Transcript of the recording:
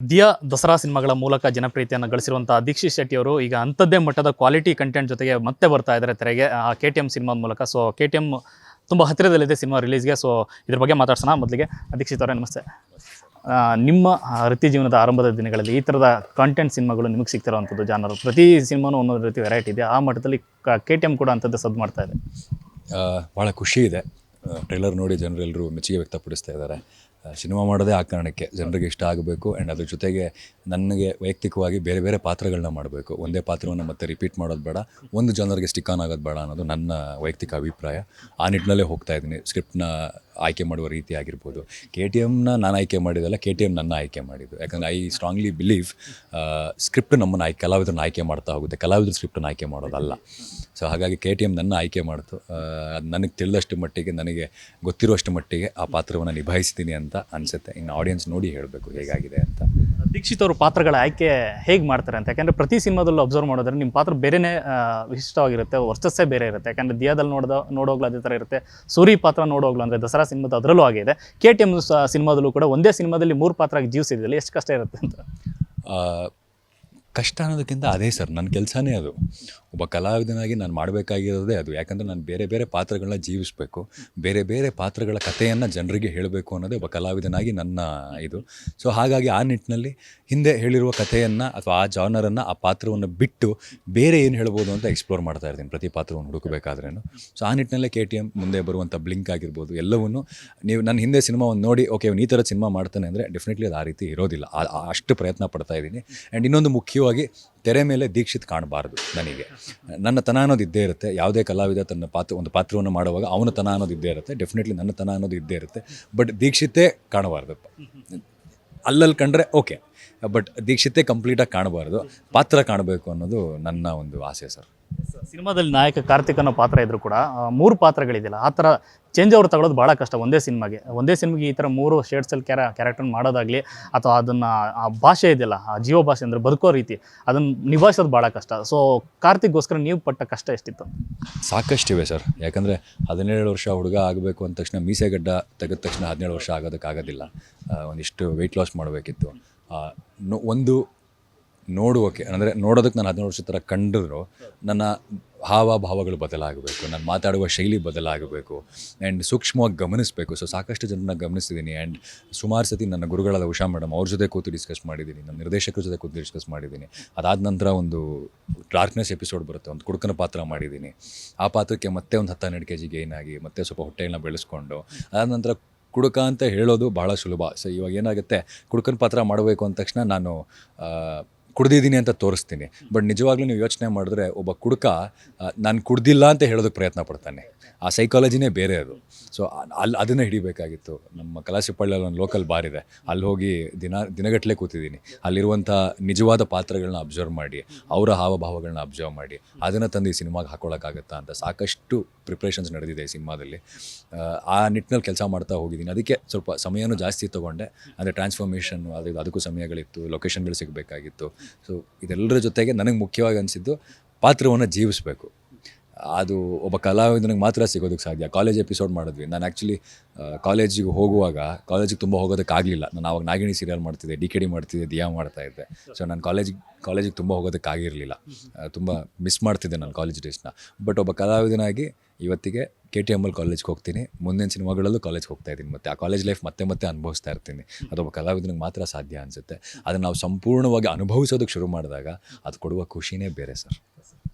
ದಿಯಾ ದಸರಾ ಸಿನಿಮಾಗಳ ಮೂಲಕ ಜನಪ್ರಿಯತೆಯನ್ನು ಗಳಿಸಿರುವಂತಹ ದೀಕ್ಷಿತ್ ಶೆಟ್ಟಿ ಅವರು ಈಗ ಅಂಥದ್ದೇ ಮಟ್ಟದ ಕ್ವಾಲಿಟಿ ಕಂಟೆಂಟ್ ಜೊತೆಗೆ ಮತ್ತೆ ಬರ್ತಾ ಇದ್ದಾರೆ ತೆರೆಗೆ KTM ಸಿನಿಮಾದ ಮೂಲಕ. ಸೊ KTM ತುಂಬ ಹತ್ತಿರದಲ್ಲಿದೆ ಸಿನಿಮಾ ರಿಲೀಸ್ಗೆ. ಸೊ ಇದ್ರ ಬಗ್ಗೆ ಮಾತಾಡ್ಸೋಣ. ಮೊದಲಿಗೆ ದೀಕ್ಷಿತ್ ಅವರೇ ನಮಸ್ತೆ. ನಿಮ್ಮ ವೃತ್ತಿ ಜೀವನದ ಆರಂಭದ ದಿನಗಳಲ್ಲಿ ಈ ಥರದ ಕಾಂಟೆಂಟ್ ಸಿನಿಮಾಗಳು ನಿಮಗೆ ಸಿಗ್ತಿರೋವಂಥದ್ದು ಜಾನರು, ಪ್ರತಿ ಸಿನಿಮಾನೂ ಒಂದೊಂದು ರೀತಿ ವೆರೈಟಿ ಇದೆ. ಆ ಮಟ್ಟದಲ್ಲಿ KTM ಕೂಡ ಅಂಥದ್ದು ಸದ್ದು ಮಾಡ್ತಾ ಇದೆ. ಭಾಳ ಖುಷಿ ಇದೆ. ಟ್ರೈಲರ್ ನೋಡಿ ಜನರೆಲ್ಲರೂ ಮೆಚ್ಚುಗೆ ವ್ಯಕ್ತಪಡಿಸ್ತಾ ಇದ್ದಾರೆ. ಸಿನಿಮಾ ಮಾಡೋದೇ ಆ ಕಾರಣಕ್ಕೆ, ಜನರಿಗೆ ಇಷ್ಟ ಆಗಬೇಕು. ಆ್ಯಂಡ್ ಅದ್ರ ಜೊತೆಗೆ ನನಗೆ ವೈಯಕ್ತಿಕವಾಗಿ ಬೇರೆ ಬೇರೆ ಪಾತ್ರಗಳನ್ನ ಮಾಡಬೇಕು. ಒಂದೇ ಪಾತ್ರವನ್ನು ಮತ್ತೆ ರಿಪೀಟ್ ಮಾಡೋದು ಬೇಡ, ಒಂದು ಜನರಿಗೆ ಸ್ಟಿಕ್ ಆನ್ ಆಗೋದು ಬೇಡ ಅನ್ನೋದು ನನ್ನ ವೈಯಕ್ತಿಕ ಅಭಿಪ್ರಾಯ. ಆ ನಿಟ್ಟಿನಲ್ಲೇ ಹೋಗ್ತಾ ಇದ್ದೀನಿ. ಸ್ಕ್ರಿಪ್ಟ್ನ ಆಯ್ಕೆ ಮಾಡುವ ರೀತಿ ಆಗಿರ್ಬೋದು. KTMನ ನಾನು ಆಯ್ಕೆ ಮಾಡಿದ್ದಲ್ಲ, KTM ನನ್ನ ಆಯ್ಕೆ ಮಾಡಿದ್ದು. ಯಾಕಂದರೆ ಐ ಸ್ಟ್ರಾಂಗ್ಲಿ ಬಿಲೀವ್ ಸ್ಕ್ರಿಪ್ಟ್ ನಮ್ಮನ್ನು ಕಲಾವಿದರನ್ನ ಆಯ್ಕೆ ಮಾಡ್ತಾ ಹೋಗುತ್ತೆ, ಕಲಾವಿದ್ರ ಸ್ಕ್ರಿಪ್ಟನ್ನು ಆಯ್ಕೆ ಮಾಡೋದಲ್ಲ. ಸೊ ಹಾಗಾಗಿ KTM ನನ್ನ ಆಯ್ಕೆ ಮಾಡ್ತು. ಅದು ನನಗೆ ತಿಳಿದಷ್ಟು ಮಟ್ಟಿಗೆ, ನನಗೆ ಗೊತ್ತಿರುವಷ್ಟು ಮಟ್ಟಿಗೆ ಆ ಪಾತ್ರವನ್ನು ನಿಭಾಯಿಸ್ತೀನಿ ಅಂತ ಅನಿಸುತ್ತೆ. ಇನ್ನು ಆಡಿಯನ್ಸ್ ನೋಡಿ ಹೇಳಬೇಕು ಹೇಗಾಗಿದೆ ಅಂತ. ದೀಕ್ಷಿತ್ ಅವರು ಪಾತ್ರಗಳ ಆಯ್ಕೆ ಹೇಗೆ ಮಾಡ್ತಾರೆ ಅಂತ, ಯಾಕಂದರೆ ಪ್ರತಿ ಸಿನಿಮಾದಲ್ಲೂ ಅಬ್ಸರ್ವ್ ಮಾಡೋದ್ರೆ ನಿಮ್ಮ ಪಾತ್ರ ಬೇರೆಯೇ ವಿಶಿಷ್ಟವಾಗಿರುತ್ತೆ, ವರ್ಚಸ್ಸೇ ಬೇರೆ ಇರುತ್ತೆ. ಯಾಕಂದರೆ ದಿಯಾದಲ್ಲಿ ನೋಡೋಗ್ಲು ಅದೇ ಥರ ಇರುತ್ತೆ. ಸೂರಿ ಪಾತ್ರ ನೋಡೋಗ್ಲು ಅಂದರೆ ದಸರಾ ಸಿನಿಮಾದ ಅದರಲ್ಲೂ ಆಗಿದೆ. KTM ಸಿನಿಮಾದಲ್ಲೂ ಕೂಡ ಒಂದೇ ಸಿನಿಮಾದಲ್ಲಿ 3 ಪಾತ್ರ ಜೀವಿಸಿದ್ರಲ್ಲಿ ಎಷ್ಟು ಕಷ್ಟ ಇರುತ್ತೆ ಅಂತ? ಕಷ್ಟ ಅನ್ನೋದಕ್ಕಿಂತ ಅದೇ ಸರ್, ನನ್ನ ಕೆಲಸನೇ ಅದು. ಒಬ್ಬ ಕಲಾವಿದನಾಗಿ ನಾನು ಮಾಡಬೇಕಾಗಿರೋದೇ ಅದು. ಯಾಕಂದರೆ ನಾನು ಬೇರೆ ಬೇರೆ ಪಾತ್ರಗಳನ್ನ ಜೀವಿಸಬೇಕು, ಬೇರೆ ಬೇರೆ ಪಾತ್ರಗಳ ಕಥೆಯನ್ನು ಜನರಿಗೆ ಹೇಳಬೇಕು ಅನ್ನೋದೇ ಒಬ್ಬ ಕಲಾವಿದನಾಗಿ ನನ್ನ ಇದು. ಸೊ ಹಾಗಾಗಿ ಆ ನಿಟ್ಟಿನಲ್ಲಿ ಹಿಂದೆ ಹೇಳಿರುವ ಕಥೆಯನ್ನು ಅಥವಾ ಆ ಜಾನರನ್ನು, ಆ ಪಾತ್ರವನ್ನು ಬಿಟ್ಟು ಬೇರೆ ಏನು ಹೇಳ್ಬೋದು ಅಂತ ಎಕ್ಸ್ಪ್ಲೋರ್ ಮಾಡ್ತಾ ಇರ್ತೀನಿ ಪ್ರತಿ ಪಾತ್ರವನ್ನು ಹುಡುಕಬೇಕಾದ್ರೂ. ಸೊ ಆ ನಿಟ್ಟಿನಲ್ಲೇ KTM ಮುಂದೆ ಬರುವಂಥ ಬ್ಲಿಂಕ್ ಆಗಿರ್ಬೋದು ಎಲ್ಲವನ್ನೂ ನೀವು ನನ್ನ ಹಿಂದೆ ಸಿನಿಮಾವನ್ನು ನೋಡಿ ಓಕೆ ಈ ಥರ ಸಿನಿಮಾ ಮಾಡ್ತಾನೆ ಅಂದರೆ ಡೆಫಿನೆಟ್ಲಿ ಅದು ಆ ರೀತಿ ಇರೋದಿಲ್ಲ. ಅಷ್ಟು ಪ್ರಯತ್ನ ಪಡ್ತಾ ಇದ್ದೀನಿ. ಆ್ಯಂಡ್ ಇನ್ನೊಂದು ಮುಖ್ಯವಾಗಿ ತೆರೆ ಮೇಲೆ ದೀಕ್ಷಿತ್ ಕಾಣಬಾರ್ದು. ನನಗೆ ನನ್ನ ತನ ಅನ್ನೋದು ಇದ್ದೇ ಇರುತ್ತೆ. ಯಾವುದೇ ಕಲಾವಿದ ತನ್ನ ಒಂದು ಪಾತ್ರವನ್ನು ಮಾಡುವಾಗ ಅವನ ತನ ಅನ್ನೋದು ಇದ್ದೇ ಇರುತ್ತೆ. ಡೆಫಿನೆಟ್ಲಿ ನನ್ನ ತನ ಅನ್ನೋದು ಇದ್ದೇ ಇರುತ್ತೆ. ಬಟ್ ದೀಕ್ಷಿತೇ ಕಾಣಬಾರ್ದಪ್ಪ. ಅಲ್ಲಲ್ಲಿ ಕಂಡ್ರೆ ಓಕೆ, ಬಟ್ ದೀಕ್ಷಿತೇ ಕಂಪ್ಲೀಟಾಗಿ ಕಾಣಬಾರ್ದು, ಪಾತ್ರ ಕಾಣಬೇಕು ಅನ್ನೋದು ನನ್ನ ಒಂದು ಆಸೆ ಸರ್. ಸಿನಿಮಾದಲ್ಲಿ ನಾಯಕ ಕಾರ್ತಿಕ್ ಅನ್ನೋ ಪಾತ್ರ ಇದ್ರೂ ಕೂಡ 3 ಪಾತ್ರಗಳಿದೆಯಲ್ಲ, ಆ ಥರ ಚೇಂಜ್ ಅವರು ತಗೊಳ್ಳೋದು ಭಾಳ ಕಷ್ಟ. ಒಂದೇ ಸಿನಿಮಾಗೆ ಈ ಥರ 3 ಶೇಡ್ಸಲ್ಲಿ ಕ್ಯಾರೆಕ್ಟರ್ ಮಾಡೋದಾಗಲಿ, ಅಥವಾ ಅದನ್ನು ಆ ಭಾಷೆ ಇದೆಯಲ್ಲ, ಆ ಜೀವ ಭಾಷೆ ಅಂದರೆ ಬದುಕೋ ರೀತಿ, ಅದನ್ನು ನಿಭಾಯಿಸೋದು ಭಾಳ ಕಷ್ಟ. ಸೊ ಕಾರ್ತಿಕ್ಗೋಸ್ಕರ ನೀವು ಪಟ್ಟ ಕಷ್ಟ ಎಷ್ಟಿತ್ತು? ಸಾಕಷ್ಟಿವೆ ಸರ್. ಯಾಕಂದರೆ 17 ವರ್ಷ ಹುಡುಗ ಆಗಬೇಕು ಅಂದ ತಕ್ಷಣ ಮೀಸೆಗಡ್ಡ ತೆಗೆದ ತಕ್ಷಣ 17 ವರ್ಷ ಆಗೋದಕ್ಕಾಗೋದಿಲ್ಲ. ಒಂದಿಷ್ಟು ವೆಯ್ಟ್ ಲಾಸ್ ಮಾಡಬೇಕಿತ್ತು. ಒಂದು ನೋಡುವಕ್ಕೆ ಅಂದರೆ ನೋಡೋದಕ್ಕೆ ನಾನು 17 ವರ್ಷದ ಥರ ಕಂಡಿದ್ರು ನನ್ನ ಹಾವಭಾವಗಳು ಬದಲಾಗಬೇಕು, ನಾನು ಮಾತಾಡುವ ಶೈಲಿ ಬದಲಾಗಬೇಕು, ಆ್ಯಂಡ್ ಸೂಕ್ಷ್ಮವಾಗಿ ಗಮನಿಸಬೇಕು. ಸೊ ಸಾಕಷ್ಟು ಜನರನ್ನ ಗಮನಿಸಿದ್ದೀನಿ. ಆ್ಯಂಡ್ ಸುಮಾರು ಸತಿ ನನ್ನ ಗುರುಗಳಾದ ಉಷಾ ಮೇಡಮ್ ಅವ್ರ ಜೊತೆ ಕೂತು ಡಿಸ್ಕಸ್ ಮಾಡಿದ್ದೀನಿ, ನನ್ನ ನಿರ್ದೇಶಕರ ಜೊತೆ ಕೂತು ಡಿಸ್ಕಸ್ ಮಾಡಿದ್ದೀನಿ. ಅದಾದ ನಂತರ ಒಂದು ಡಾರ್ಕ್ನೆಸ್ ಎಪಿಸೋಡ್ ಬರುತ್ತೆ, ಒಂದು ಕುಡುಕನ ಪಾತ್ರ ಮಾಡಿದ್ದೀನಿ. ಆ ಪಾತ್ರಕ್ಕೆ ಮತ್ತೆ ಒಂದು 10-12 kg ಗೇನ್ ಆಗಿ ಮತ್ತೆ ಸ್ವಲ್ಪ ಹೊಟ್ಟೆಗಳನ್ನ ಬೆಳೆಸ್ಕೊಂಡು, ಅದಾದ ನಂತರ ಕುಡುಕ ಅಂತ ಹೇಳೋದು ಭಾಳ ಸುಲಭ. ಸೊ ಇವಾಗ ಏನಾಗುತ್ತೆ, ಕುಡುಕನ ಪಾತ್ರ ಮಾಡಬೇಕು ಅಂದ ತಕ್ಷಣ ನಾನು ಕುಡ್ದಿದ್ದೀನಿ ಅಂತ ತೋರಿಸ್ತೀನಿ. ಬಟ್ ನಿಜವಾಗ್ಲೂ ನೀವು ಯೋಚನೆ ಮಾಡಿದ್ರೆ ಒಬ್ಬ ಕುಡುಕ ನಾನು ಕುಡ್ದಿಲ್ಲ ಅಂತ ಹೇಳೋದಕ್ಕೆ ಪ್ರಯತ್ನ ಪಡ್ತಾನೆ. ಆ ಸೈಕಾಲಜಿನೇ ಬೇರೆ ಅದು. ಸೊ ಅದನ್ನು ಹಿಡಿಬೇಕಾಗಿತ್ತು. ನಮ್ಮ ಕಲಾಸಿಪಳ್ಳಿಯಲ್ಲಿ ಒಂದು ಲೋಕಲ್ ಬಾರ್ ಇದೆ, ಅಲ್ಲಿ ಹೋಗಿ ದಿನಗಟ್ಟಲೆ ಕೂತಿದ್ದೀನಿ. ಅಲ್ಲಿರುವಂಥ ನಿಜವಾದ ಪಾತ್ರಗಳನ್ನ ಅಬ್ಸರ್ವ್ ಮಾಡಿ, ಅವರ ಹಾವಭಾವಗಳನ್ನ ಅಬ್ಸರ್ವ್ ಮಾಡಿ, ಅದನ್ನು ತಂದು ಈ ಸಿನಿಮಾಗೆ ಹಾಕೊಳ್ಳೋಕ್ಕಾಗತ್ತಾ ಅಂತ ಸಾಕಷ್ಟು ಪ್ರಿಪ್ರೇಷನ್ಸ್ ನಡೆದಿದೆ ಈ ಸಿನಿಮಾದಲ್ಲಿ. ಆ ನಿಟ್ಟಿನಲ್ಲಿ ಕೆಲಸ ಮಾಡ್ತಾ ಹೋಗಿದ್ದೀನಿ. ಅದಕ್ಕೆ ಸ್ವಲ್ಪ ಸಮಯನೂ ಜಾಸ್ತಿ ತೊಗೊಂಡೆ. ಅಂದರೆ ಟ್ರಾನ್ಸ್ಫಾರ್ಮೇಷನ್ನು ಅದಕ್ಕೂ ಸಮಯಗಳಿತ್ತು, ಲೊಕೇಶನ್ಗಳು ಸಿಗಬೇಕಾಗಿತ್ತು. ಸೊ ಇದೆಲ್ಲರ ಜೊತೆಗೆ ನನಗೆ ಮುಖ್ಯವಾಗಿ ಅನಿಸಿದ್ದು ಪಾತ್ರವನ್ನು ಜೀವಿಸಬೇಕು. ಅದು ಒಬ್ಬ ಕಲಾವಿದನಿಗೆ ಮಾತ್ರ ಸಿಗೋದಕ್ಕೆ ಸಾಧ್ಯ. ಕಾಲೇಜ್ ಎಪಿಸೋಡ್ ಮಾಡಿದ್ವಿ. ನಾನು ಆ್ಯಕ್ಚುಲಿ ಕಾಲೇಜಿಗೆ ಹೋಗುವಾಗ ಕಾಲೇಜಿಗೆ ತುಂಬ ಹೋಗೋದಕ್ಕಾಗಲಿಲ್ಲ. ನಾನು ಆವಾಗ ನಾಗಿಣಿ ಸೀರಿಯಲ್ ಮಾಡ್ತಿದ್ದೆ, DKD ಮಾಡ್ತಿದ್ದೆ, ದಿಯಾ ಮಾಡ್ತಾಯಿದ್ದೆ. ಸೊ ನಾನು ಕಾಲೇಜಿಗೆ ತುಂಬ ಹೋಗೋದಕ್ಕಾಗಿರಲಿಲ್ಲ. ತುಂಬ ಮಿಸ್ ಮಾಡ್ತಿದ್ದೆ ನಾನು ಕಾಲೇಜ್ ಡೇಸ್ನ. ಬಟ್ ಒಬ್ಬ ಕಲಾವಿದನಾಗಿ ಇವತ್ತಿಗೆ KTMಲ್ಲಿ ಕಾಲೇಜ್ಗೆ ಹೋಗ್ತೀನಿ, ಮುಂದಿನ ಸಿನಿಮಾಗಳಲ್ಲೂ ಕಾಲೇಜ್ಗೆ ಹೋಗ್ತಾ ಇದ್ದೀನಿ. ಮತ್ತು ಆ ಕಾಲೇಜ್ ಲೈಫ್ ಮತ್ತೆ ಅನುಭವಿಸ್ತಾ ಇರ್ತೀನಿ. ಅದೊಬ್ಬ ಕಲಾವಿದನಿಗೆ ಮಾತ್ರ ಸಾಧ್ಯ ಅನಿಸುತ್ತೆ. ಅದನ್ನು ನಾವು ಸಂಪೂರ್ಣವಾಗಿ ಅನುಭವಿಸೋದಕ್ಕೆ ಶುರು ಮಾಡಿದಾಗ ಅದು ಕೊಡುವ ಖುಷಿನೇ ಬೇರೆ ಸರ್.